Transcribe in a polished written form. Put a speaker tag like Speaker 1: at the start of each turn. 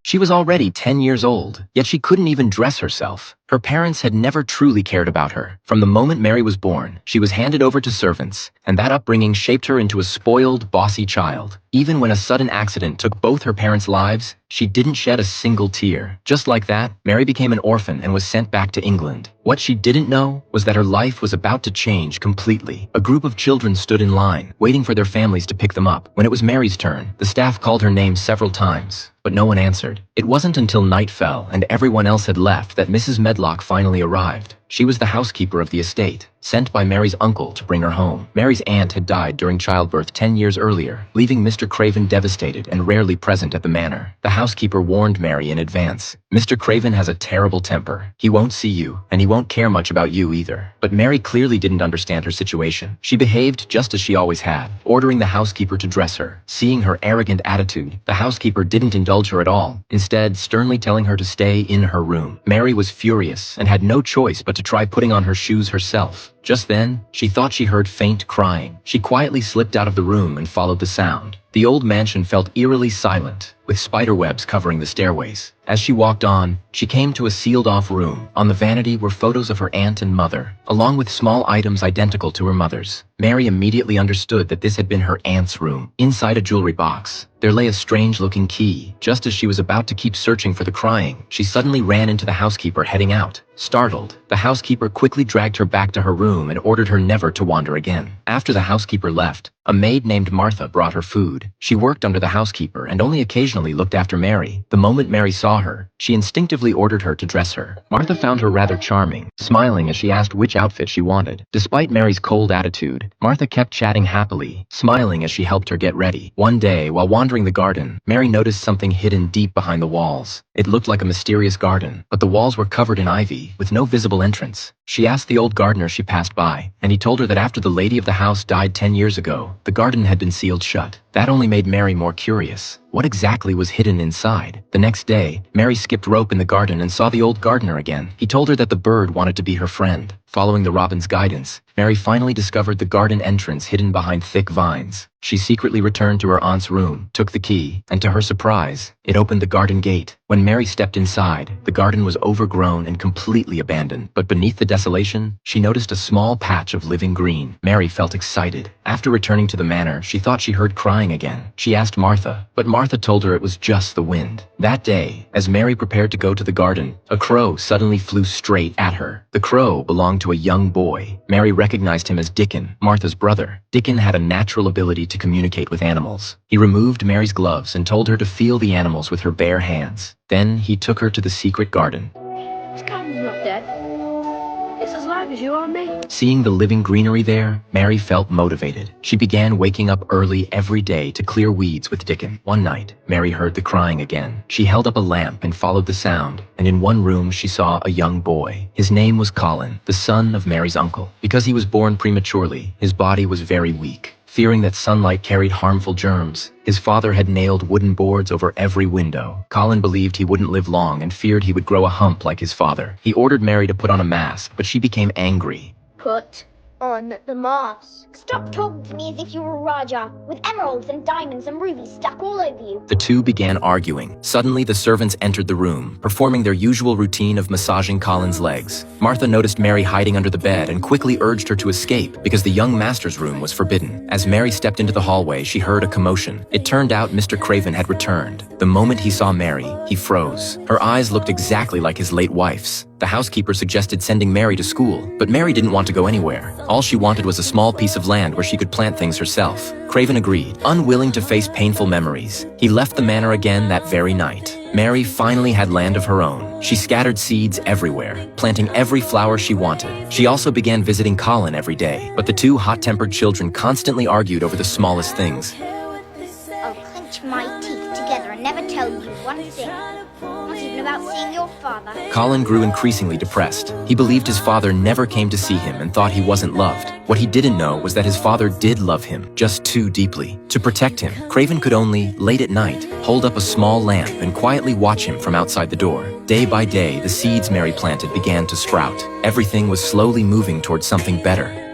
Speaker 1: She was already 10 years old, yet she couldn't even dress herself. Her parents had never truly cared about her. From the moment Mary was born, she was handed over to servants, and that upbringing shaped her into a spoiled, bossy child. Even when a sudden accident took both her parents' lives, she didn't shed a single tear. Just like that, Mary became an orphan and was sent back to England. What she didn't know was that her life was about to change completely. A group of children stood in line, waiting for their families to pick them up. When it was Mary's turn, the staff called her name several times, but no one answered. It wasn't until night fell and everyone else had left that Mrs. Medlock finally arrived. She was the housekeeper of the estate, sent by Mary's uncle to bring her home. Mary's aunt had died during childbirth 10 years earlier, leaving Mr. Craven devastated and rarely present at the manor. The housekeeper warned Mary in advance. Mr. Craven has a terrible temper. He won't see you, and he won't care much about you either. But Mary clearly didn't understand her situation. She behaved just as she always had, ordering the housekeeper to dress her. Seeing her arrogant attitude, the housekeeper didn't indulge her at all, instead sternly telling her to stay in her room. Mary was furious and had no choice but to try putting on her shoes herself. Just then, she thought she heard faint crying. She quietly slipped out of the room and followed the sound. The old mansion felt eerily silent, with spiderwebs covering the stairways. As she walked on, she came to a sealed-off room. On the vanity were photos of her aunt and mother, along with small items identical to her mother's. Mary immediately understood that this had been her aunt's room. Inside a jewelry box, there lay a strange-looking key. Just as she was about to keep searching for the crying, she suddenly ran into the housekeeper heading out. Startled, the housekeeper quickly dragged her back to her room and ordered her never to wander again. After the housekeeper left, a maid named Martha brought her food. She worked under the housekeeper and only occasionally looked after Mary. The moment Mary saw her, she instinctively ordered her to dress her. Martha found her rather charming, smiling as she asked which outfit she wanted. Despite Mary's cold attitude, Martha kept chatting happily, smiling as she helped her get ready. One day, while wandering the garden, Mary noticed something hidden deep behind the walls. It looked like a mysterious garden, but the walls were covered in ivy, with no visible entrance. She asked the old gardener she passed by, and he told her that after the lady of the house died 10 years ago, the garden had been sealed shut. That only made Mary more curious. What exactly was hidden inside? The next day, Mary skipped rope in the garden and saw the old gardener again. He told her that the bird wanted to be her friend. Following the robin's guidance, Mary finally discovered the garden entrance hidden behind thick vines. She secretly returned to her aunt's room, took the key, and to her surprise, it opened the garden gate. When Mary stepped inside, the garden was overgrown and completely abandoned. But beneath the desolation, she noticed a small patch of living green. Mary felt excited. After returning to the manor, she thought she heard crying again. She asked Martha, but Martha told her it was just the wind. That day, as Mary prepared to go to the garden, a crow suddenly flew straight at her. The crow belonged to a young boy. Mary recognized him as Dickon, Martha's brother. Dickon had a natural ability to communicate with animals. He removed Mary's gloves and told her to feel the animals with her bare hands. Then he took her to the secret garden.
Speaker 2: This garden's not dead. It's as live as you or me.
Speaker 1: Seeing the living greenery there, Mary felt motivated. She began waking up early every day to clear weeds with Dickon. One night, Mary heard the crying again. She held up a lamp and followed the sound, and in one room she saw a young boy. His name was Colin, the son of Mary's uncle. Because he was born prematurely, his body was very weak. Fearing that sunlight carried harmful germs, his father had nailed wooden boards over every window. Colin believed he wouldn't live long and feared he would grow a hump like his father. He ordered Mary to put on a mask, but she became angry.
Speaker 3: Put on the mask. Stop talking to me as if you were Raja, with emeralds and diamonds and rubies stuck all over you.
Speaker 1: The two began arguing. Suddenly, the servants entered the room, performing their usual routine of massaging Colin's legs. Martha noticed Mary hiding under the bed and quickly urged her to escape because the young master's room was forbidden. As Mary stepped into the hallway, she heard a commotion. It turned out Mr. Craven had returned. The moment he saw Mary, he froze. Her eyes looked exactly like his late wife's. The housekeeper suggested sending Mary to school, but Mary didn't want to go anywhere. All she wanted was a small piece of land where she could plant things herself. Craven agreed, unwilling to face painful memories. He left the manor again that very night. Mary finally had land of her own. She scattered seeds everywhere, planting every flower she wanted. She also began visiting Colin every day, but the two hot-tempered children constantly argued over the smallest things.
Speaker 3: I'll clench my teeth together and never tell you one thing. Not even about seeing your father.
Speaker 1: Colin grew increasingly depressed. He believed his father never came to see him and thought he wasn't loved. What he didn't know was that his father did love him, just too deeply. To protect him, Craven could only, late at night, hold up a small lamp and quietly watch him from outside the door. Day by day, the seeds Mary planted began to sprout. Everything was slowly moving towards something better.